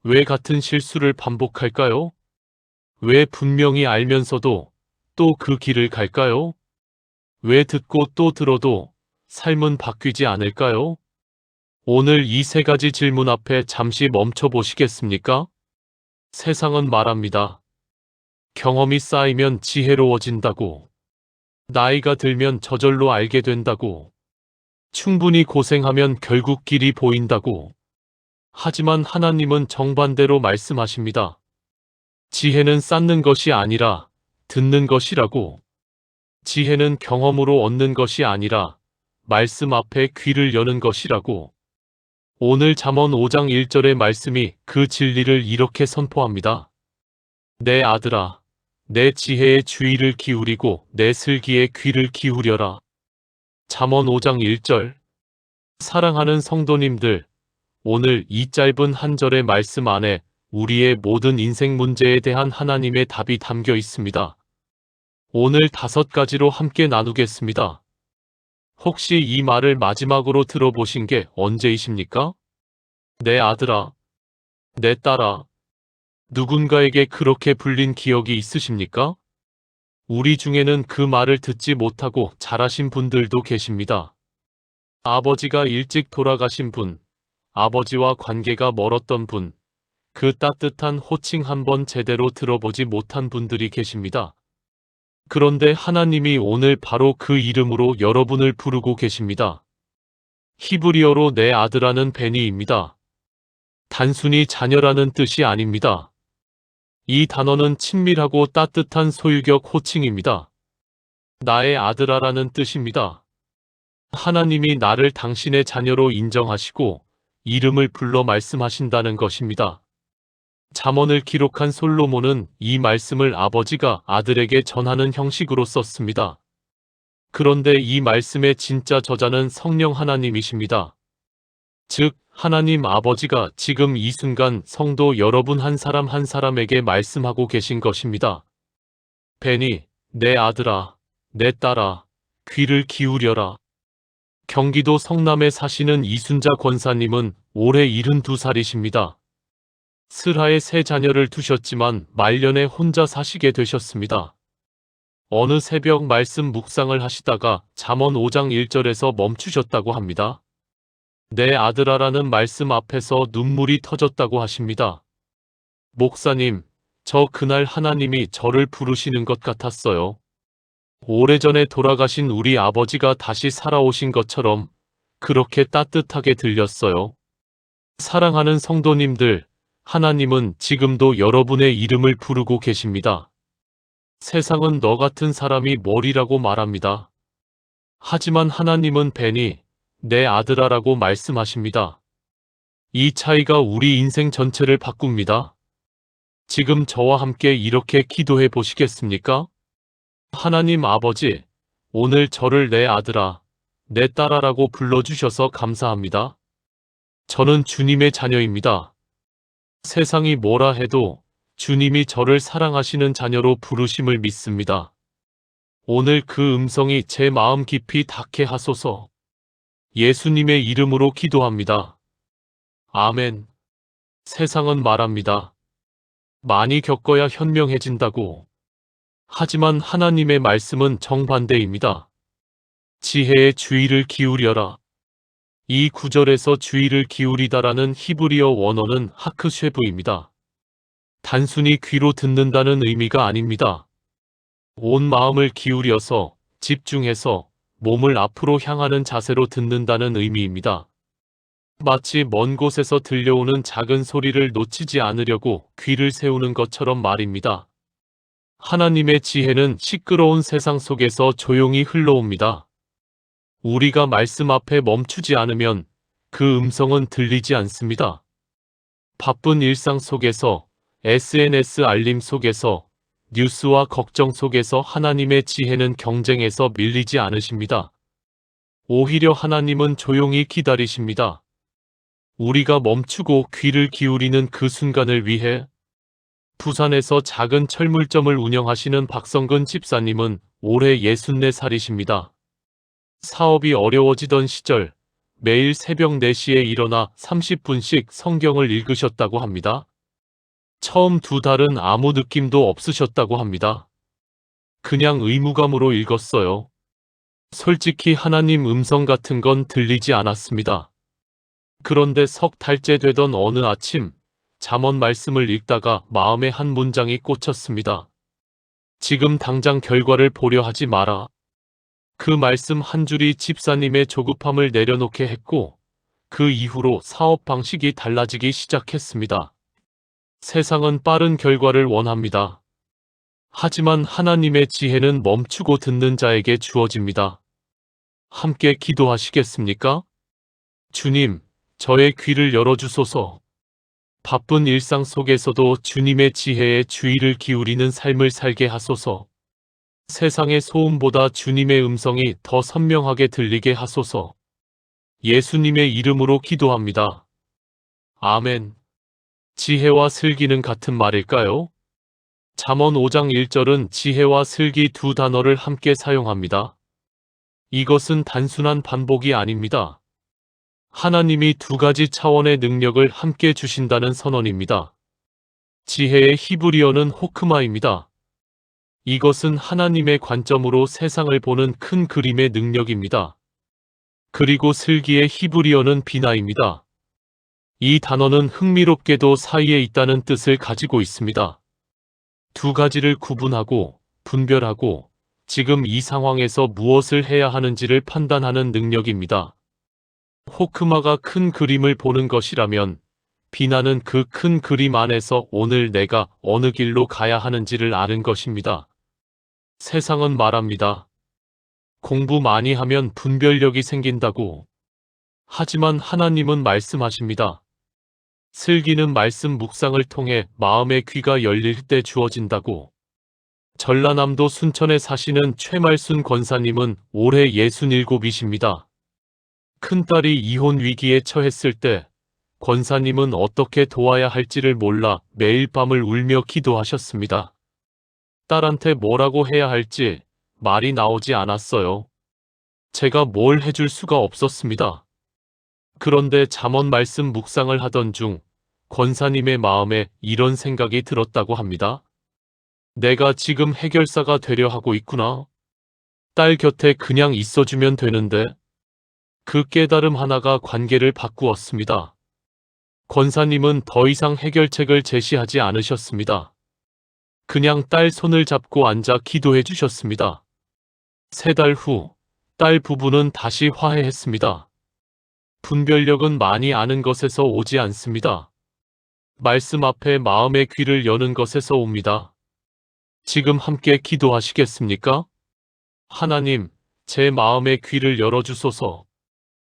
왜 같은 실수를 반복할까요? 왜 분명히 알면서도 또 그 길을 갈까요? 왜 듣고 또 들어도 삶은 바뀌지 않을까요? 오늘 이 세 가지 질문 앞에 잠시 멈춰 보시겠습니까? 세상은 말합니다. 경험이 쌓이면 지혜로워진다고. 나이가 들면 저절로 알게 된다고. 충분히 고생하면 결국 길이 보인다고. 하지만 하나님은 정반대로 말씀하십니다. 지혜는 쌓는 것이 아니라 듣는 것이라고. 지혜는 경험으로 얻는 것이 아니라 말씀 앞에 귀를 여는 것이라고. 오늘 잠언 5장 1절의 말씀이 그 진리를 이렇게 선포합니다. 내 아들아, 내 지혜에 주의를 기울이고 내 슬기에 귀를 기울여라. 잠언 5장 1절. 사랑하는 성도님들, 오늘 이 짧은 한 절의 말씀 안에 우리의 모든 인생 문제에 대한 하나님의 답이 담겨 있습니다. 오늘 5가지로 함께 나누겠습니다. 혹시 이 말을 마지막으로 들어보신 게 언제이십니까? 내 아들아, 내 딸아, 누군가에게 그렇게 불린 기억이 있으십니까? 우리 중에는 그 말을 듣지 못하고 자라신 분들도 계십니다. 아버지가 일찍 돌아가신 분, 아버지와 관계가 멀었던 분, 그 따뜻한 호칭 한번 제대로 들어보지 못한 분들이 계십니다. 그런데 하나님이 오늘 바로 그 이름으로 여러분을 부르고 계십니다. 히브리어로 내 아들아는 베니입니다. 단순히 자녀라는 뜻이 아닙니다. 이 단어는 친밀하고 따뜻한 소유격 호칭입니다. 나의 아들아라는 뜻입니다. 하나님이 나를 당신의 자녀로 인정하시고 이름을 불러 말씀하신다는 것입니다. 잠언을 기록한 솔로몬은 이 말씀을 아버지가 아들에게 전하는 형식으로 썼습니다. 그런데 이 말씀의 진짜 저자는 성령 하나님이십니다. 즉, 하나님 아버지가 지금 이 순간 성도 여러분 한 사람 한 사람에게 말씀하고 계신 것입니다. 베니, 내 아들아, 내 딸아, 귀를 기울여라. 경기도 성남에 사시는 이순자 권사님은 올해 72살이십니다. 슬하에 3자녀를 두셨지만 말년에 혼자 사시게 되셨습니다. 어느 새벽 말씀 묵상을 하시다가 잠언 5장 1절에서 멈추셨다고 합니다. 내 아들아라는 말씀 앞에서 눈물이 터졌다고 하십니다. 목사님, 저 그날 하나님이 저를 부르시는 것 같았어요. 오래전에 돌아가신 우리 아버지가 다시 살아오신 것처럼 그렇게 따뜻하게 들렸어요. 사랑하는 성도님들, 하나님은 지금도 여러분의 이름을 부르고 계십니다. 세상은 너 같은 사람이 뭘이라고 말합니다. 하지만 하나님은 베니, 내 아들아라고 말씀하십니다. 이 차이가 우리 인생 전체를 바꿉니다. 지금 저와 함께 이렇게 기도해 보시겠습니까? 하나님 아버지, 오늘 저를 내 아들아, 내 딸아라고 불러주셔서 감사합니다. 저는 주님의 자녀입니다. 세상이 뭐라 해도 주님이 저를 사랑하시는 자녀로 부르심을 믿습니다. 오늘 그 음성이 제 마음 깊이 닿게 하소서. 예수님의 이름으로 기도합니다. 아멘. 세상은 말합니다. 많이 겪어야 현명해진다고. 하지만 하나님의 말씀은 정반대입니다. 지혜에 주의를 기울여라. 이 구절에서 주의를 기울이다라는 히브리어 원어는 하크쉐브입니다. 단순히 귀로 듣는다는 의미가 아닙니다. 온 마음을 기울여서, 집중해서 몸을 앞으로 향하는 자세로 듣는다는 의미입니다. 마치 먼 곳에서 들려오는 작은 소리를 놓치지 않으려고 귀를 세우는 것처럼 말입니다. 하나님의 지혜는 시끄러운 세상 속에서 조용히 흘러옵니다. 우리가 말씀 앞에 멈추지 않으면 그 음성은 들리지 않습니다. 바쁜 일상 속에서, SNS 알림 속에서, 뉴스와 걱정 속에서 하나님의 지혜는 경쟁에서 밀리지 않으십니다. 오히려 하나님은 조용히 기다리십니다. 우리가 멈추고 귀를 기울이는 그 순간을 위해. 부산에서 작은 철물점을 운영하시는 박성근 집사님은 올해 64살이십니다. 사업이 어려워지던 시절 매일 새벽 4시에 일어나 30분씩 성경을 읽으셨다고 합니다. 처음 2달은 아무 느낌도 없으셨다고 합니다. 그냥 의무감으로 읽었어요. 솔직히 하나님 음성 같은 건 들리지 않았습니다. 그런데 석 달째 되던 어느 아침, 잠언 말씀을 읽다가 마음에 한 문장이 꽂혔습니다. 지금 당장 결과를 보려 하지 마라. 그 말씀 한 줄이 집사님의 조급함을 내려놓게 했고, 그 이후로 사업 방식이 달라지기 시작했습니다. 세상은 빠른 결과를 원합니다. 하지만 하나님의 지혜는 멈추고 듣는 자에게 주어집니다. 함께 기도하시겠습니까? 주님, 저의 귀를 열어주소서. 바쁜 일상 속에서도 주님의 지혜에 주의를 기울이는 삶을 살게 하소서. 세상의 소음보다 주님의 음성이 더 선명하게 들리게 하소서. 예수님의 이름으로 기도합니다. 아멘. 지혜와 슬기는 같은 말일까요? 잠언 5장 1절은 지혜와 슬기 두 단어를 함께 사용합니다. 이것은 단순한 반복이 아닙니다. 하나님이 두 가지 차원의 능력을 함께 주신다는 선언입니다. 지혜의 히브리어는 호크마입니다. 이것은 하나님의 관점으로 세상을 보는 큰 그림의 능력입니다. 그리고 슬기의 히브리어는 비나입니다. 이 단어는 흥미롭게도 사이에 있다는 뜻을 가지고 있습니다. 두 가지를 구분하고 분별하고 지금 이 상황에서 무엇을 해야 하는지를 판단하는 능력입니다. 호크마가 큰 그림을 보는 것이라면 비나는 그 큰 그림 안에서 오늘 내가 어느 길로 가야 하는지를 아는 것입니다. 세상은 말합니다. 공부 많이 하면 분별력이 생긴다고. 하지만 하나님은 말씀하십니다. 슬기는 말씀 묵상을 통해 마음의 귀가 열릴 때 주어진다고. 전라남도 순천에 사시는 최말순 권사님은 올해 67이십니다. 큰딸이 이혼 위기에 처했을 때 권사님은 어떻게 도와야 할지를 몰라 매일 밤을 울며 기도하셨습니다. 딸한테 뭐라고 해야 할지 말이 나오지 않았어요. 제가 뭘 해줄 수가 없었습니다. 그런데 잠언 말씀 묵상을 하던 중 권사님의 마음에 이런 생각이 들었다고 합니다. 내가 지금 해결사가 되려 하고 있구나. 딸 곁에 그냥 있어주면 되는데. 그 깨달음 하나가 관계를 바꾸었습니다. 권사님은 더 이상 해결책을 제시하지 않으셨습니다. 그냥 딸 손을 잡고 앉아 기도해 주셨습니다. 3달 후, 딸 부부는 다시 화해했습니다. 분별력은 많이 아는 것에서 오지 않습니다. 말씀 앞에 마음의 귀를 여는 것에서 옵니다. 지금 함께 기도하시겠습니까? 하나님, 제 마음의 귀를 열어주소서.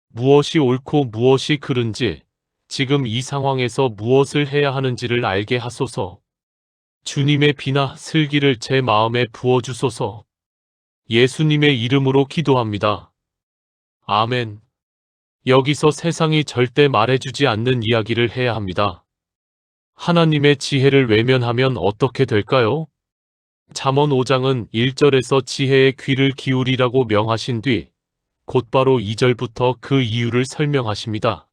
무엇이 옳고 무엇이 그른지, 지금 이 상황에서 무엇을 해야 하는지를 알게 하소서. 주님의 비나 슬기를 제 마음에 부어주소서. 예수님의 이름으로 기도합니다. 아멘. 여기서 세상이 절대 말해주지 않는 이야기를 해야 합니다. 하나님의 지혜를 외면하면 어떻게 될까요? 잠언 5장은 1절에서 지혜의 귀를 기울이라고 명하신 뒤 곧바로 2절부터 그 이유를 설명하십니다.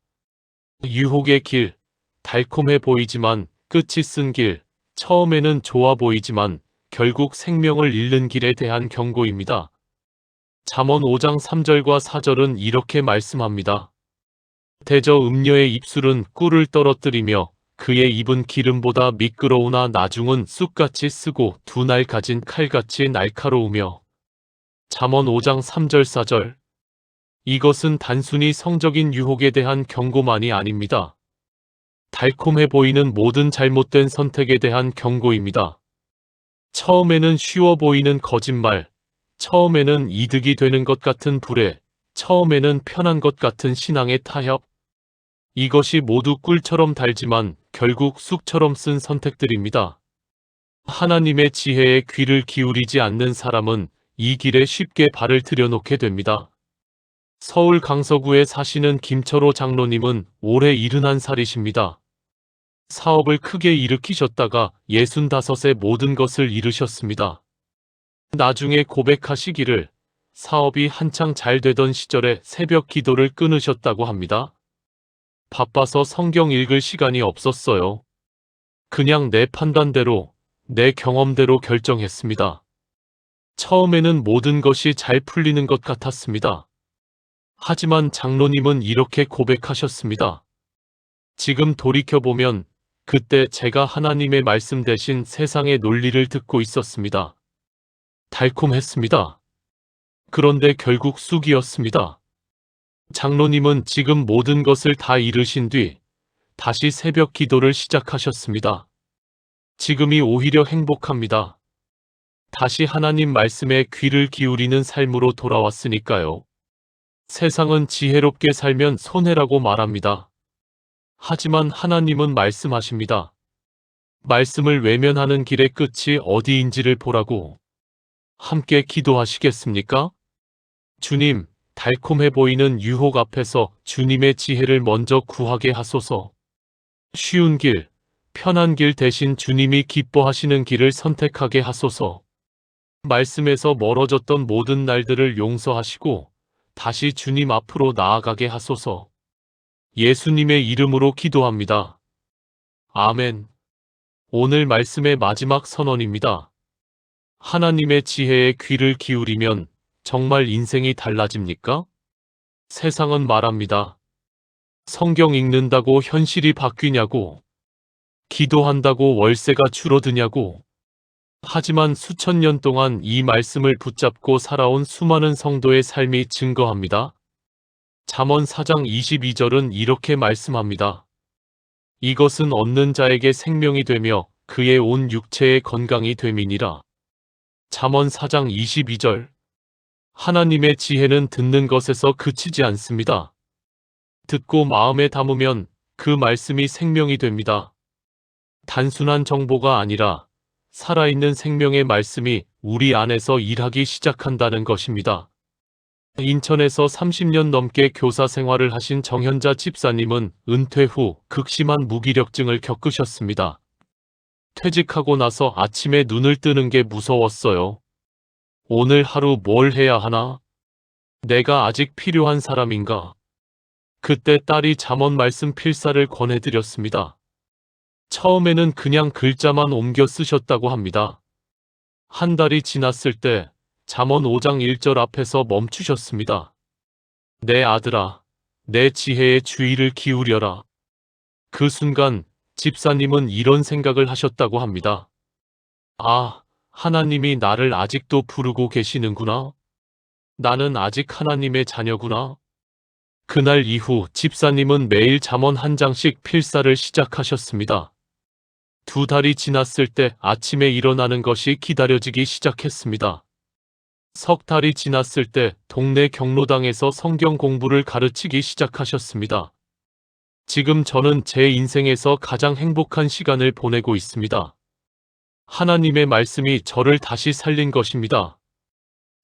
유혹의 길, 달콤해 보이지만 끝이 쓴 길, 처음에는 좋아 보이지만 결국 생명을 잃는 길에 대한 경고입니다. 잠언 5장 3절과 4절은 이렇게 말씀합니다. 대저 음녀의 입술은 꿀을 떨어뜨리며 그의 입은 기름보다 미끄러우나 나중은 쑥같이 쓰고 두 날 가진 칼같이 날카로우며. 잠언 5장 3절 4절. 이것은 단순히 성적인 유혹에 대한 경고만이 아닙니다. 달콤해 보이는 모든 잘못된 선택에 대한 경고입니다. 처음에는 쉬워 보이는 거짓말, 처음에는 이득이 되는 것 같은 불애, 처음에는 편한 것 같은 신앙의 타협. 이것이 모두 꿀처럼 달지만 결국 쑥처럼 쓴 선택들입니다. 하나님의 지혜에 귀를 기울이지 않는 사람은 이 길에 쉽게 발을 들여놓게 됩니다. 서울 강서구에 사시는 김철호 장로님은 올해 71살이십니다. 사업을 크게 일으키셨다가 65에 모든 것을 잃으셨습니다. 나중에 고백하시기를 사업이 한창 잘 되던 시절에 새벽 기도를 끊으셨다고 합니다. 바빠서 성경 읽을 시간이 없었어요. 그냥 내 판단대로, 내 경험대로 결정했습니다. 처음에는 모든 것이 잘 풀리는 것 같았습니다. 하지만 장로님은 이렇게 고백하셨습니다. 지금 돌이켜보면 그때 제가 하나님의 말씀 대신 세상의 논리를 듣고 있었습니다. 달콤했습니다. 그런데 결국 쑥이었습니다. 장로님은 지금 모든 것을 다 잃으신 뒤 다시 새벽 기도를 시작하셨습니다. 지금이 오히려 행복합니다. 다시 하나님 말씀에 귀를 기울이는 삶으로 돌아왔으니까요. 세상은 지혜롭게 살면 손해라고 말합니다. 하지만 하나님은 말씀하십니다. 말씀을 외면하는 길의 끝이 어디인지를 보라고. 함께 기도하시겠습니까? 주님, 달콤해 보이는 유혹 앞에서 주님의 지혜를 먼저 구하게 하소서. 쉬운 길, 편한 길 대신 주님이 기뻐하시는 길을 선택하게 하소서. 말씀에서 멀어졌던 모든 날들을 용서하시고 다시 주님 앞으로 나아가게 하소서. 예수님의 이름으로 기도합니다. 아멘. 오늘 말씀의 마지막 선언입니다. 하나님의 지혜에 귀를 기울이면 정말 인생이 달라집니까? 세상은 말합니다. 성경 읽는다고 현실이 바뀌냐고, 기도한다고 월세가 줄어드냐고. 하지만 수천 년 동안 이 말씀을 붙잡고 살아온 수많은 성도의 삶이 증거합니다. 잠언 4장 22절은 이렇게 말씀합니다. 이것은 얻는 자에게 생명이 되며 그의 온 육체의 건강이 됨이니라. 잠언 4장 22절. 하나님의 지혜는 듣는 것에서 그치지 않습니다. 듣고 마음에 담으면 그 말씀이 생명이 됩니다. 단순한 정보가 아니라 살아있는 생명의 말씀이 우리 안에서 일하기 시작한다는 것입니다. 인천에서 30년 넘게 교사 생활을 하신 정현자 집사님은 은퇴 후 극심한 무기력증을 겪으셨습니다. 퇴직하고 나서 아침에 눈을 뜨는 게 무서웠어요. 오늘 하루 뭘 해야 하나? 내가 아직 필요한 사람인가? 그때 딸이 잠언 말씀 필사를 권해드렸습니다. 처음에는 그냥 글자만 옮겨 쓰셨다고 합니다. 한 달이 지났을 때 잠언 5장 1절 앞에서 멈추셨습니다. 내 아들아, 내 지혜에 주의를 기울여라. 그 순간 집사님은 이런 생각을 하셨다고 합니다. 아, 하나님이 나를 아직도 부르고 계시는구나. 나는 아직 하나님의 자녀구나. 그날 이후 집사님은 매일 잠언 한 장씩 필사를 시작하셨습니다. 2달이 지났을 때 아침에 일어나는 것이 기다려지기 시작했습니다. 3달이 지났을 때 동네 경로당에서 성경 공부를 가르치기 시작하셨습니다. 지금 저는 제 인생에서 가장 행복한 시간을 보내고 있습니다. 하나님의 말씀이 저를 다시 살린 것입니다.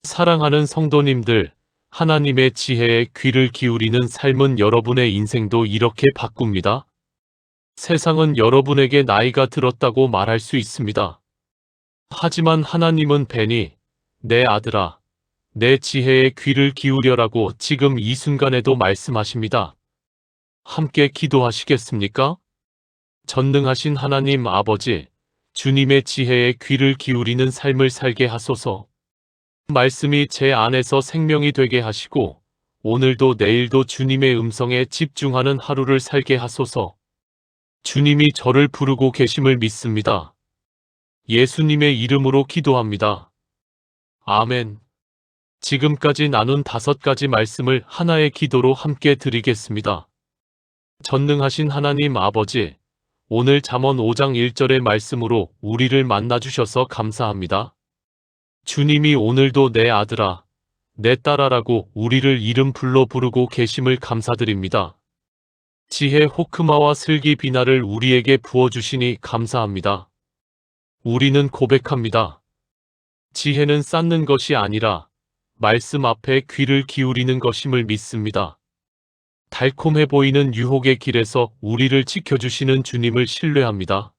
사랑하는 성도님들, 하나님의 지혜에 귀를 기울이는 삶은 여러분의 인생도 이렇게 바꿉니다. 세상은 여러분에게 나이가 들었다고 말할 수 있습니다. 하지만 하나님은 벤이 내 아들아, 내 지혜에 귀를 기울여라고 지금 이 순간에도 말씀하십니다. 함께 기도하시겠습니까? 전능하신 하나님 아버지, 주님의 지혜에 귀를 기울이는 삶을 살게 하소서. 말씀이 제 안에서 생명이 되게 하시고 오늘도 내일도 주님의 음성에 집중하는 하루를 살게 하소서. 주님이 저를 부르고 계심을 믿습니다. 예수님의 이름으로 기도합니다. 아멘. 지금까지 나눈 5가지 말씀을 하나의 기도로 함께 드리겠습니다. 전능하신 하나님 아버지, 오늘 잠언 5장 1절의 말씀으로 우리를 만나주셔서 감사합니다. 주님이 오늘도 내 아들아, 내 딸아라고 우리를 이름 불러 부르고 계심을 감사드립니다. 지혜 호크마와 슬기 비나를 우리에게 부어주시니 감사합니다. 우리는 고백합니다. 지혜는 쌓는 것이 아니라 말씀 앞에 귀를 기울이는 것임을 믿습니다. 달콤해 보이는 유혹의 길에서 우리를 지켜주시는 주님을 신뢰합니다.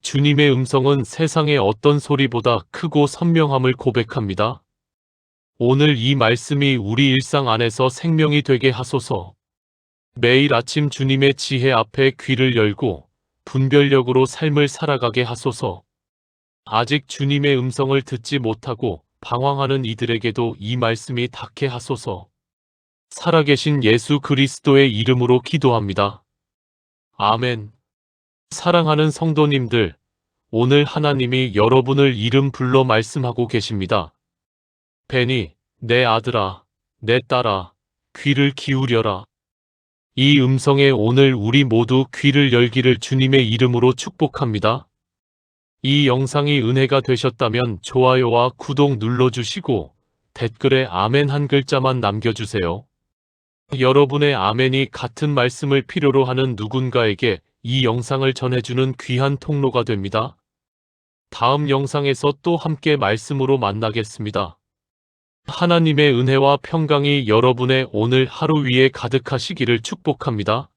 주님의 음성은 세상의 어떤 소리보다 크고 선명함을 고백합니다. 오늘 이 말씀이 우리 일상 안에서 생명이 되게 하소서. 매일 아침 주님의 지혜 앞에 귀를 열고 분별력으로 삶을 살아가게 하소서. 아직 주님의 음성을 듣지 못하고 방황하는 이들에게도 이 말씀이 닿게 하소서. 살아계신 예수 그리스도의 이름으로 기도합니다. 아멘. 사랑하는 성도님들, 오늘 하나님이 여러분을 이름 불러 말씀하고 계십니다. 베니, 내 아들아, 내 딸아, 귀를 기울여라. 이 음성에 오늘 우리 모두 귀를 열기를 주님의 이름으로 축복합니다. 이 영상이 은혜가 되셨다면 좋아요와 구독 눌러주시고 댓글에 아멘 한 글자만 남겨주세요. 여러분의 아멘이 같은 말씀을 필요로 하는 누군가에게 이 영상을 전해주는 귀한 통로가 됩니다. 다음 영상에서 또 함께 말씀으로 만나겠습니다. 하나님의 은혜와 평강이 여러분의 오늘 하루 위에 가득하시기를 축복합니다.